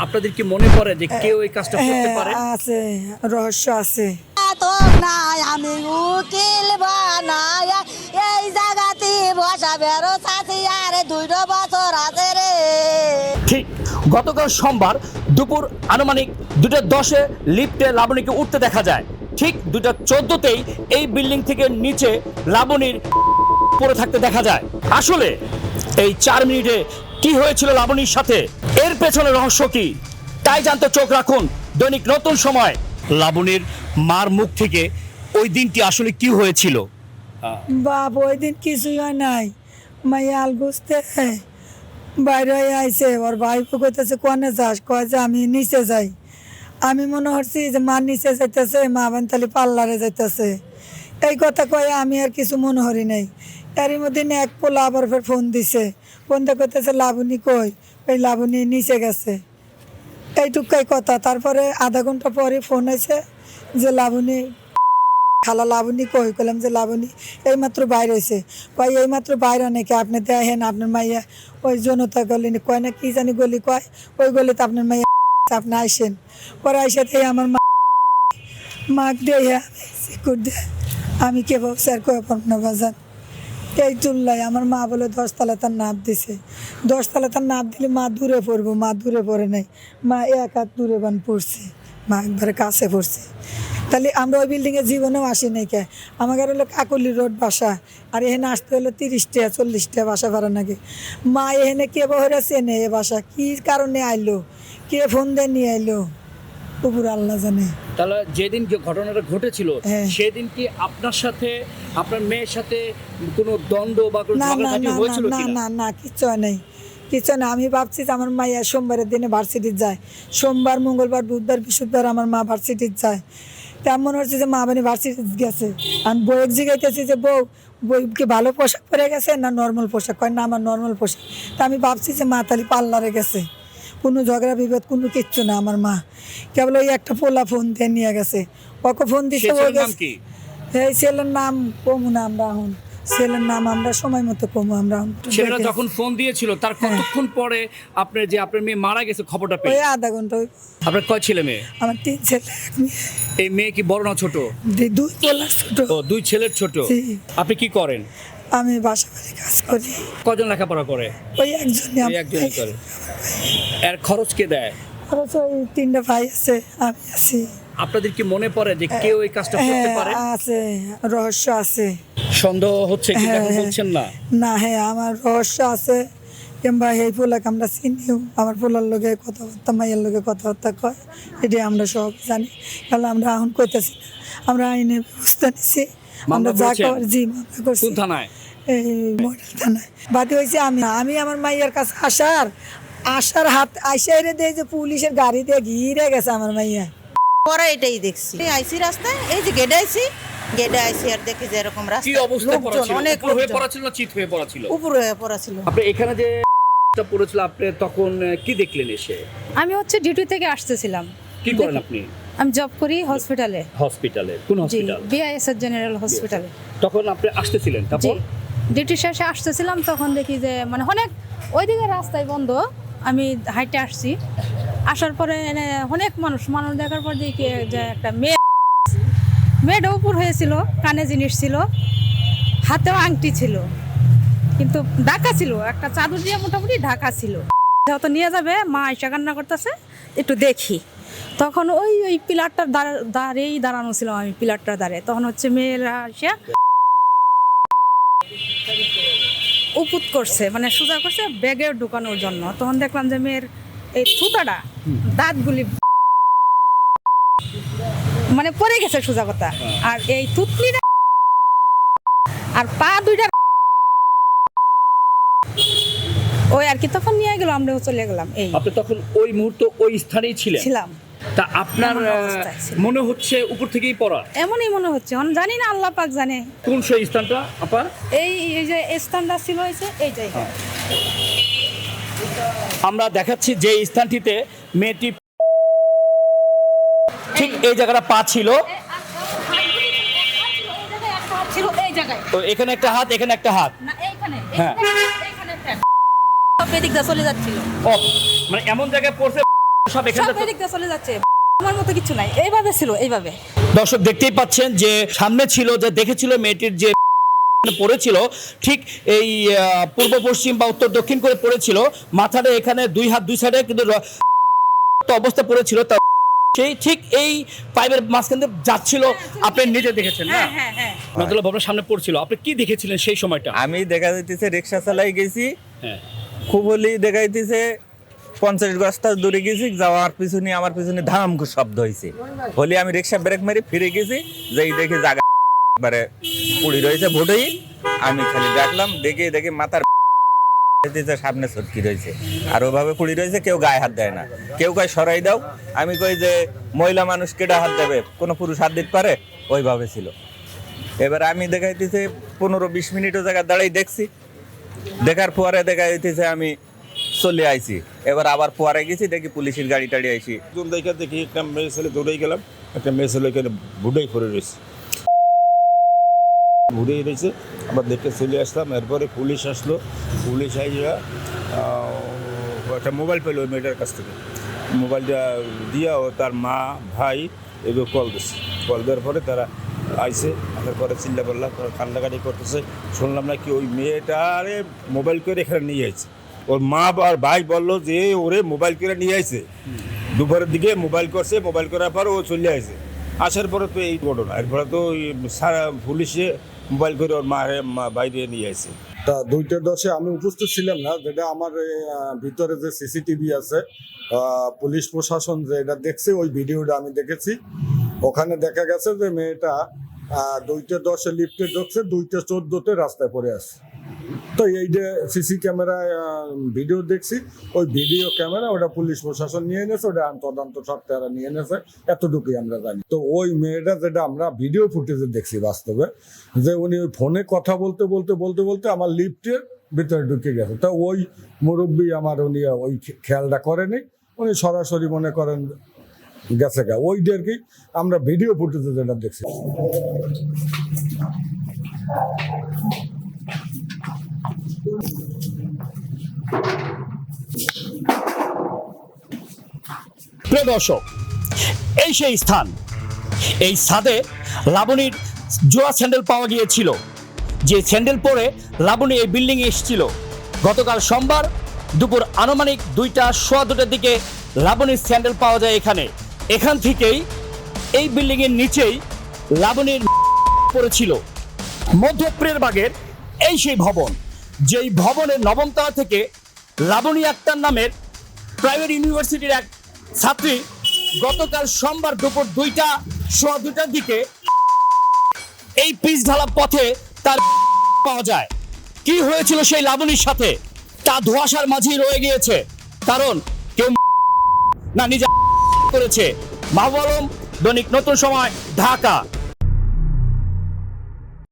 আপনাদের কি মনে পড়ে যে কেউ এই কাজটা করতে পারে? আছে, রহস্য আছে। তো নাই আমি উকিল বানায়া এই জায়গাতে বসা বেরো সাথে আর 2 বছর আছে রে। ঠিক গতকাল সোমবার দুপুর আনুমানিক 2:10-এ লিফটে লাবণীকে উঠতে দেখা যায়। ঠিক 2:14-তেই এই বিল্ডিং থেকে নিচে লাবণীর পড়ে থাকতে দেখা যায়। আসলে এই 4 মিনিটে কি হয়েছিল লাবণীর সাথে, এর পেছনে রহস্য কি, তাই জানতে চোখ রাখুন দৈনিক নতুন সময়। লাবণীর মার মুখ থেকে ওই দিনটি আসলে কি হয়েছিল। বাপ ওই দিন কিছুই হয় নাই, মাইয়া আল বুঝতে বাইরে হয়ে আইছে, ওর ভাই কইতেছে কনে যাস, কয় যে আমি নিচে যাই। আমি মনে করছি যে মা নিচে যাইতেছে, মা বান্তালি পার্লারে যাইতেছে, এই কথা কয়ে আমি আর কিছু মনে করি নাই। এরই মধ্যে এক পোলা আবার ফের ফোন দিছে, ফোনটা করতেছে লাবণী কই, ওই লাবণী নিচে গেছে, এইটুকাই কথা। তারপরে আধা ঘন্টা পরে ফোন আছে যে লাবণী, খালা লাবণী কই, কইলাম যে লাবণী এইমাত্র বাইরে হয়েছে। কয় এইমাত্র বাইরে নাকি, আপনি দেখেন আপনার মাইয়া ওই জনতা গলি কয় না কি জানি গলি কয়, ওই গলিতে আপনার মাইয়া আপনি আইসেন। পরে আইসে থেকে আমার মাক দিয়ে সিকুর দেয়, আমি কে স্যার কয়ে পারব না বাজান। এই তুললাই আমার মা বলে 10 তলা তার নাপ দিছে, 10 তলা তার নাপ দিলে মা দূরে পড়বো, মা দূরে পড়ে নাই, মা এক হাত দূরে বান পড়ছে, মা একবারে কাছে পড়ছে। তাহলে আমরা ওই বিল্ডিংয়ে জীবনেও আসি নাই কে। আমাদের হলো কাকলি রোড বাসা, আর এখানে আসতে হলো 30টা 40টা বাসা ভাড়া নাকি। মা এখানে কে বহরে চেনে এ বাসা, কি কারণে আইলো, কে ফোন দিয়ে নিয়ে আইলো, উপর আল্লাহ জানে। তাহলে যেদিন যে ঘটনাটা ঘটেছিল হ্যাঁ। সেদিন কি আপনার সাথে আপনার মেয়ের সাথে কোনো দ্বন্দ্ব বা কোনো না না ঝগড়াঝাটি না হয়েছিল না কিনা? না না কিচ্ছু হয় নাই, কিছু না। আমি ভাবছি যে আমার মাইয়া সোমবারের দিনে ভার্সিটি যায়, সোমবার মঙ্গলবার বুধবার বৃহস্পতিবার আমার মা ভার্সিটি যায়। তেমন হচ্ছে যে মা বানি ভার্সিটি গেছে, আমি বউয়ের জিগাইতেছি যে বউ বই কি ভালো পোশাক পরে গেছে না নর্মাল পোশাক, কয় না আমার নর্মাল পোশাক। তা আমি ভাবছি যে মা তালি পার্লারে গেছে, কোনো ঝগড়া বিভেদ কোনো কিচ্ছু না। আমার মা কেবল ওই একটা পোলা ফোন দিয়ে নিয়ে গেছে, ওকে ফোন দিছে, সে ও ছেলের নাম গেছে। কি? এই ছেলের নাম কমু না আমরা, এখন ছেলের নাম আমরা সময় মতো কমু আমরা। ছেলেরা যখন ফোন দিয়েছিল তার কতক্ষণ পরে আপনার যে আপনার মেয়ে মারা গেছে খবরটা ওই পেয়ে? আধা ঘন্টা। আপনার কয় ছেলে মেয়ে? আমার 3 ছেলে, 1 মেয়ে। এই মেয়ে কি বড় না ছোট? 2 পোলা ছোট। ও 2 ছেলের ছোট। জি। আপনি কি করেন? আমি বাসা বাড়ি কাজ করি। কজন লেখাপড়া করে? ওই একজনই এই একজনই করে। এর খরচ কে দেয়? খরচ ওই 3টা ভাই আছে, আমি আছি। আপনাদের কি মনে পড়ে যে কেউ এই কাজটা করতে হ্যাঁ, পারে? আছে, রহস্য আছে। সন্দেহ হচ্ছে কিন্তু হ্যাঁ, এখন হ্যাঁ। বলছেন না। না হ্যাঁ, আমার রহস্য আছে। কিংবা এই পোলাকে আমরা চিনিও, আমার পোলার লোকে কথাবার্তা, মাইয়ের লোকে কথাবার্তা কয়, এটাই আমরা সব জানি। কারণ আমরা এখন কইতেছি না, আমরা আইনের ব্যবস্থা নিছি, আমরা যা কর জি মামলা করছি। কোন থানায়? এই মডেল থানায়। বাদী হয়েছে আমি আমার মাইয়ার কাছে আসার হাত আইসাইরে দিয়ে যে পুলিশের গাড়ি দিয়ে ঘিরে গেছে আমার মাইয়া। পরে এটাই দেখছি, আইসি রাস্তায়, এই যে গেটে আইসি আর দেখি যে এরকম কি রাস্তা, অবস্থায় পড়া লোকজন ছিল? অনেক উপর হয়ে লোকজন পড়া ছিল না চিত হয়ে পড়া ছিল? উপরে হয়ে পড়া ছিল। আপনি এখানে যে পড়েছিল আপনি তখন কি দেখলেন এসে? আমি হচ্ছে ডিউটি থেকে আসতেছিলাম। কি করেন আপনি? আমি জব করি হসপিটালে। হসপিটালে? কোন জি, হসপিটাল? বিআইএসএস জেনারেল হসপিটালে। তখন আপনি আসতেছিলেন, জি, তারপর? ডিউটি শেষে আসতেছিলাম, তখন দেখি যে মানে অনেক ওইদিকে রাস্তায় বন্ধ, আমি হাইটে আসছি। আসার পরে অনেক মানুষ দেখার পর দেখি যে একটা মেয়েটা উপর হয়েছিল, কানে জিনিস ছিল, হাতেও আংটি ছিল, কিন্তু ঢাকা ছিল, একটা চাদর দিয়ে মোটামুটি ঢাকা ছিল। যত নিয়ে যাবে, মা আয়সা কান্না করতেছে, একটু দেখি। তখন ওই পিলারটার দাঁড়িয়েই দাঁড়ানো ছিলাম আমি, পিলারটার দাঁড়িয়ে। তখন হচ্ছে মেয়েরা আসিয়া উপুত করছে, মানে সোজা করছে ব্যাগে ঢুকানোর জন্য। তখন দেখলাম যে মেয়ের এই থুতাটা, দাঁতগুলি মানে পড়ে গেছে সোজা কথা, আর এই থুতনিটা আর পা দুইটা ওই আর কি। তখন নিয়ে গেল, আমরাও চলে গেলাম। এই আপনি তখন ওই মুহূর্তে ওই স্থানেই ছিলেন? ছিলাম। তা আপনার এমন অবস্থায় ছিল। মনে হচ্ছে উপর থেকেই পড়া? এমনই মনে হচ্ছে, আমি জানি না, আল্লাহ পাক জানে। কোন সেই স্থানটা আপা? এই যে স্থানটা ছিল হয়েছে এই জায়গায়। আমরা দেখাচ্ছি যে স্থানটিতে মেয়েটি ঠিক এই জায়গাটা পা ছিল। ছিল এই জায়গায়, তো এখানে একটা হাত, এখানে একটা হাত। না এইখানে, হ্যাঁ। এইখানে একটা সব এদিক দিয়ে চলে যাচ্ছিল। ও মানে এমন জায়গায় পড়ছে সব এখানে সব এদিক দিয়ে চলে যাচ্ছে, আমার মতো কিছু নাই, এইভাবে ছিল, এইভাবে। দর্শক দেখতেই পাচ্ছেন যে সামনে ছিল, যে দেখেছিল মেয়েটির যে পড়েছিল, ঠিক এই পূর্ব পশ্চিম বা উত্তর দক্ষিণ করে পড়েছিল, মাথাটা এখানে দুই হাত দুই সাইডে কিন্তু অবস্থা পড়েছিল, তা সেই ঠিক এই পাইপের মাঝখান দিয়ে যাচ্ছিল, আপনি নিজে দেখেছেন না? হ্যাঁ হ্যাঁ। নজরুল ভবনের সামনে পড়ছিল, আপনি কি দেখেছিলেন সেই সময়টা? আমি দেখা যাইতেছে রিক্সা চালাই গেছি, হ্যাঁ, খুব হলি দেখা যাইতেছে 50 গজটা দূরে গেছি, যাওয়ার পিছনে আমার পিছনে ধাম করে শব্দ হয়েছে, হলে আমি রিক্সা ব্রেক মারি ফিরে গেছি, যেই দেখি জায়গা একবারে পুড়ি রয়েছে ভোটেই, আমি খালি দেখলাম, দেখে মাথার সামনে ছটকি রয়েছে, আর ওভাবে পুড়ি রয়েছে, কেউ গায়ে হাত দেয় না, কেউ কয় সরাই দাও, আমি কই যে মহিলা মানুষ কেটা হাত দেবে, কোনো পুরুষ হাত দিতে পারে, ওইভাবে ছিল। এবার আমি দেখাইতেছে 15-20 মিনিটও জায়গা দাঁড়াই দেখছি, দেখার পরে দেখা যাইতেছে আমি চলে আইছি, এবার আবার পরে গেছি, দেখি পুলিশের গাড়ি টাড়ি আইছি, দেখি একটা মেয়ে ছেলে দৌড়াই গেলাম, একটা মেয়ে ছেলে এখানে বুড়াই পড়ে রয়েছে, ঘুরেই রয়েছে, আবার দেখে চলে আসলাম। এরপরে পুলিশ আসলো, পুলিশ আইয়া একটা মোবাইল পেলো ওই মেয়েটার কাছ থেকে, মোবাইলটা দিয়া ও তার মা ভাই এগুলো কল দিচ্ছে, কল দেওয়ার পরে তারা আইসে, আসার পরে চিল্লা পাল্লা কান্দাকাটি করতেছে, শুনলাম নাকি ওই মেয়েটারে মোবাইল করে এখানে নিয়ে আইছে, ওর মা আর ভাই বললো যে ওরে মোবাইল করে নিয়ে আইছে, দুপুরের দিকে মোবাইল করছে, মোবাইল করার পর ও চলে আসে, আসার পরে তো এই ঘটনা, এরপরে তো সারা পুলিশে মোবাইল করে ওর মারে বাইরে নিয়ে আসে। তা 2:10 আমি উপস্থিত ছিলাম না, যেটা আমার ভিতরে যে সিসিটিভি আছে, পুলিশ প্রশাসন যে এটা দেখছে, ওই ভিডিওটা আমি দেখেছি, ওখানে দেখা গেছে যে মেয়েটা 2:10 লিফটে ঢুকছে, 2:14 রাস্তায় পড়ে আছে। তো এই যে সিসি ক্যামেরায় ভিডিও দেখছি, ওই ভিডিও ক্যামেরা ওটা পুলিশ প্রশাসন নিয়ে এনেছে, ওটা তদন্ত সত্ত্বে নিয়ে এনেছে, এতটুকুই আমরা জানি। তো ওই মেয়েটা যেটা আমরা ভিডিও ফুটেজে দেখছি বাস্তবে, যে উনি ওই ফোনে কথা বলতে বলতে বলতে বলতে আমার লিফটের ভিতরে ঢুকে গেছে। তা ওই মুরব্বী আমার উনি ওই খেয়ালটা করেনি, উনি সরাসরি মনে করেন গেছে গা, ওইটার কি আমরা ভিডিও ফুটেজে যেটা দেখছি। প্রিয় দর্শক, এই সেই স্থান, এই ছাদে লাবণীর জোড়া স্যান্ডেল পাওয়া গিয়েছিল, যে স্যান্ডেল পরে লাবণী এই বিল্ডিং এ এসেছিল। গতকাল সোমবার দুপুর আনুমানিক 2:15 দিকে লাবণীর স্যান্ডেল পাওয়া যায় এখানে। এখান থেকেই এই বিল্ডিং এর নিচেই লাবণীর পড়েছিল। মধ্যপ্রের বাগের এই সেই ভবন, যেই ভবনের 9ম তলা থেকে লাবণী আক্তার নামের প্রাইভেট ইউনিভার্সিটির এক ছাত্রী গতকাল সোমবার দুপুর 2:15 দিকে এই পিচ ঢালা পথে তার পাওয়া যায়। কি হয়েছিল সেই লাবণীর সাথে তা ধোঁয়াশার মাঝেই রয়ে গিয়েছে, কারণ কেউ না নিজে করেছে। মাহবুব আলম, দৈনিক নতুন সময়, ঢাকা।